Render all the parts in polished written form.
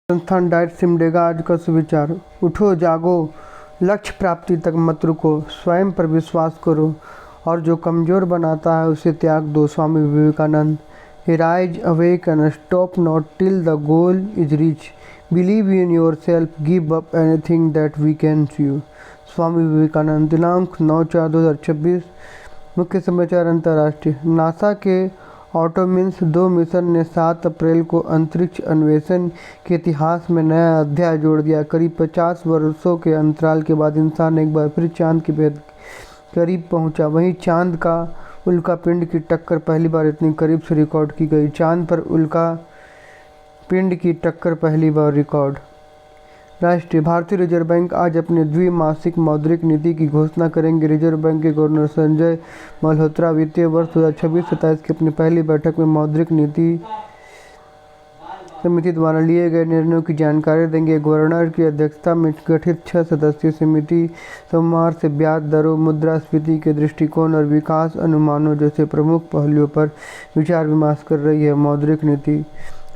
संस्थान डाइट सिमडेगा आज का सुविचार। उठो जागो, लक्ष्य प्राप्ति तक मत रुको, स्वयं पर विश्वास करो और जो कमज़ोर बनाता है उसे त्याग दो। Swami Vivekananda. Rise awake and stop not till the goal is reach, believe in your self, give up anything that weakens you. Swami Vivekananda. दिनांक 9/4/2026। मुख्य समाचार अंतर्राष्ट्रीय। नासा के ऑटोमिन्स 2 मिशन ने 7 अप्रैल को अंतरिक्ष अन्वेषण के इतिहास में नया अध्याय जोड़ दिया। करीब 50 वर्षों के अंतराल के बाद इंसान एक बार फिर चांद के बेहद करीब पहुंचा। वहीं चांद का उल्का पिंड की टक्कर पहली बार इतनी करीब से रिकॉर्ड की गई। चांद पर उल्का पिंड की टक्कर पहली बार रिकॉर्ड। राष्ट्रीय। भारतीय रिजर्व बैंक आज अपनी द्विमासिक मौद्रिक नीति की घोषणा करेंगे। रिजर्व बैंक के गवर्नर संजय मल्होत्रा वित्तीय वर्ष 2026-27 की अपनी पहली बैठक में मौद्रिक नीति समिति द्वारा लिए गए निर्णयों की जानकारी देंगे। गवर्नर की अध्यक्षता में गठित 6 सदस्यीय समिति सोमवार से ब्याज दरों, मुद्रास्फीति के दृष्टिकोण और विकास अनुमानों जैसे प्रमुख पहलुओं पर विचार विमर्श कर रही है। मौद्रिक नीति।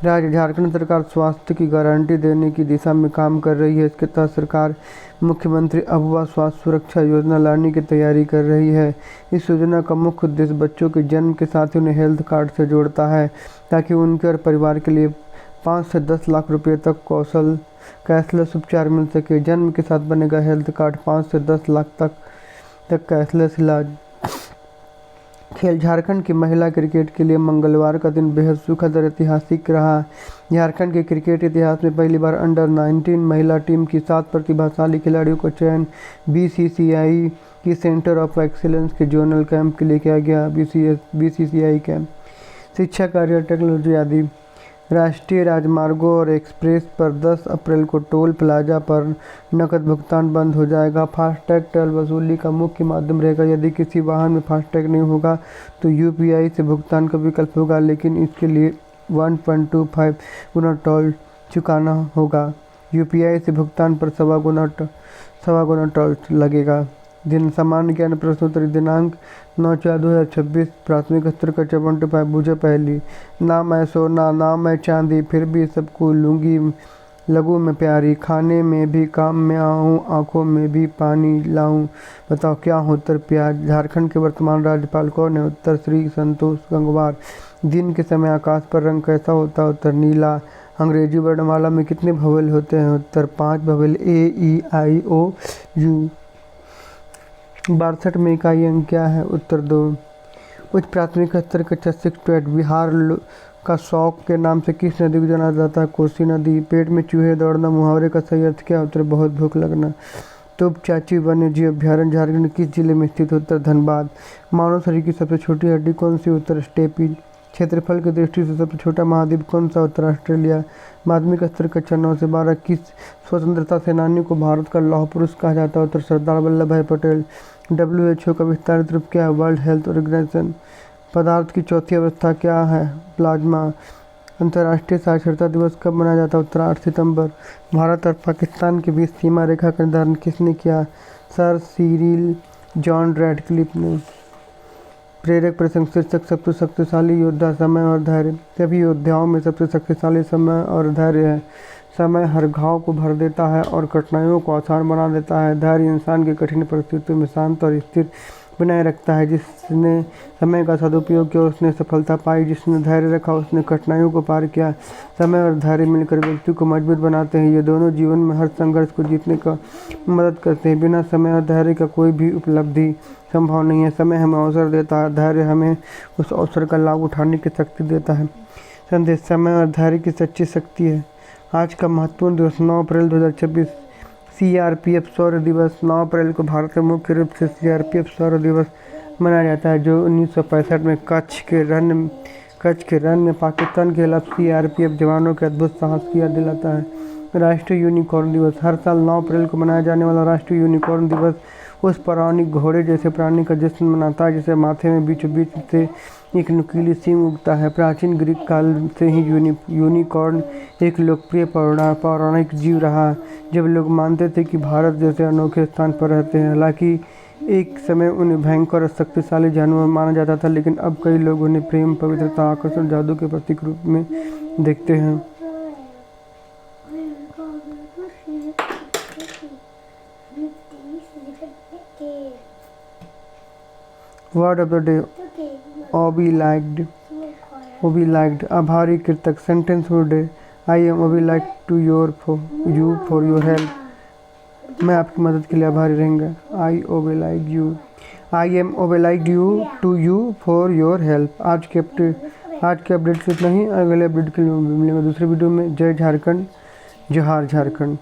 राज्य। झारखंड सरकार स्वास्थ्य की गारंटी देने की दिशा में काम कर रही है। इसके तहत सरकार मुख्यमंत्री अबुआ स्वास्थ्य सुरक्षा योजना लाने की तैयारी कर रही है। इस योजना का मुख्य उद्देश्य बच्चों के जन्म के साथ ही उन्हें हेल्थ कार्ड से जोड़ता है ताकि उनके और परिवार के लिए 5 से 10 लाख रुपये तक कैशलेस उपचार मिल सके। जन्म के साथ बनेगा हेल्थ कार्ड, 5 से 10 लाख तक कैशलेस इलाज। खेल। झारखंड की महिला क्रिकेट के लिए मंगलवार का दिन बेहद सुखद और ऐतिहासिक रहा। झारखंड के क्रिकेट इतिहास में पहली बार अंडर-19 महिला टीम की 7 प्रतिभाशाली खिलाड़ियों का चयन बीसीसीआई की सेंटर ऑफ एक्सीलेंस के जोनल कैंप के लिए किया गया। BCCI camp. शिक्षा, कार्य और टेक्नोलॉजी आदि। राष्ट्रीय राजमार्गों और एक्सप्रेस पर 10 अप्रैल को टोल प्लाजा पर नकद भुगतान बंद हो जाएगा। फास्टैग टोल वसूली का मुख्य माध्यम रहेगा। यदि किसी वाहन में फास्टैग नहीं होगा तो यूपीआई से भुगतान का विकल्प होगा, लेकिन इसके लिए 1.25 गुना टोल चुकाना होगा। यूपीआई से भुगतान पर सवा गुना टोल लगेगा। दिन सामान्य ज्ञान प्रश्नोत्तरी। दिनांक 9/4/2026। प्राथमिक स्तर का 75 बूझे पहली। ना मैं सोना ना मैं चांदी, फिर भी सबको लूँगी लगूं मैं प्यारी। खाने में भी काम में आऊँ, आँखों में भी पानी लाऊं, बताओ क्या हो। उत्तर प्याज। झारखंड के वर्तमान राज्यपाल कौन है। उत्तर श्री संतोष गंगवार। दिन के समय आकाश पर रंग कैसा होता है। उत्तर नीला। अंग्रेजी वर्णमाला में कितने भवेल होते हैं। उत्तर 5 भवेल, AEIOU। 62 में इकाई अंक क्या है। उत्तर 2। उच्च प्राथमिक स्तर कक्षा 6 टू 8। बिहार का शौक के नाम से किस नदी को जाना जाता है। कोसी नदी। पेट में चूहे दौड़ना मुहावरे का सही अर्थ क्या। उत्तर बहुत भूख लगना। तोप चाची वन्य जीव अभ्यारण्य झारखंड किस जिले में स्थित। उत्तर धनबाद। मानव शरीर की सबसे छोटी हड्डी कौन सी। उत्तर स्टेपीज। क्षेत्रफल की दृष्टि से सबसे छोटा महाद्वीप कौन सा। उत्तर ऑस्ट्रेलिया। माध्यमिक स्तर कक्षा 9 से 12 किस स्वतंत्रता सेनानी को भारत का लौह पुरुष कहा जाता है। उत्तर सरदार वल्लभ भाई पटेल। WHO का विस्तारित रूप क्या है। World Health Organization. पदार्थ की चौथी अवस्था क्या है। प्लाज्मा। अंतर्राष्ट्रीय साक्षरता दिवस कब मनाया जाता है। उत्तर 8 सितंबर। भारत और पाकिस्तान के बीच सीमा रेखा का निर्धारण किसने किया। सर सिरिल जॉन रैडक्लिफ ने। प्रेरक प्रसंग शीर्षक सबसे शक्तिशाली योद्धा समय और धैर्य। सभी योद्धाओं में सबसे शक्तिशाली समय और धैर्य है। समय हर घाव को भर देता है और कठिनाइयों को आसान बना देता है। धैर्य इंसान की कठिन परिस्थितियों में शांत और स्थिर बनाए रखता है। जिसने समय का सदुपयोग किया उसने सफलता पाई, जिसने धैर्य रखा उसने कठिनाइयों को पार किया। समय और धैर्य मिलकर व्यक्ति को मजबूत बनाते हैं। ये दोनों जीवन में हर संघर्ष को जीतने का मदद करते हैं। बिना समय और धैर्य का कोई भी उपलब्धि संभव नहीं है। समय हमें अवसर देता है, धैर्य हमें उस अवसर का लाभ उठाने की शक्ति देता है। संदेश। समय और धैर्य की सच्ची शक्ति है। आज का महत्वपूर्ण दिवस 9 अप्रैल 2026 CRPF शौर्य दिवस। 9 अप्रैल को भारत में मुख्य रूप से CRPF शौर्य दिवस मनाया जाता है, जो 1965 में कच्छ के रण में पाकिस्तान के खिलाफ CRPF जवानों के अद्भुत साहस की याद दिलाता है। राष्ट्रीय यूनिकॉर्न दिवस। हर साल 9 अप्रैल को मनाया जाने वाला राष्ट्रीय यूनिकॉर्न दिवस उस पौराणिक घोड़े जैसे प्राणी का जश्न मनाता है जिसे माथे में बीचों बीच से एक नुकीली सींग उगता है। प्राचीन ग्रीक काल से ही यूनिकॉर्न एक लोकप्रिय पौराणिक जीव रहा, जब लोग मानते थे कि भारत जैसे अनोखे स्थान पर रहते हैं। हालांकि एक समय उन्हें भयंकर और शक्तिशाली जानवर माना जाता था, लेकिन अब कई लोग उन्हें प्रेम, पवित्रता, आकर्षण, जादू के प्रतीक रूप में देखते हैं। Word of the day obliged आभारी कृतक sentence for day I am oblige to your for your help मैं आपकी मदद के लिए आभारी रहेंगे I oblige you I am oblige you to you for your help आज के अपडेट से इतना ही अगले अपडेट के लिए मिलेंगे दूसरे वीडियो में जय झारखंड जोहार झारखंड।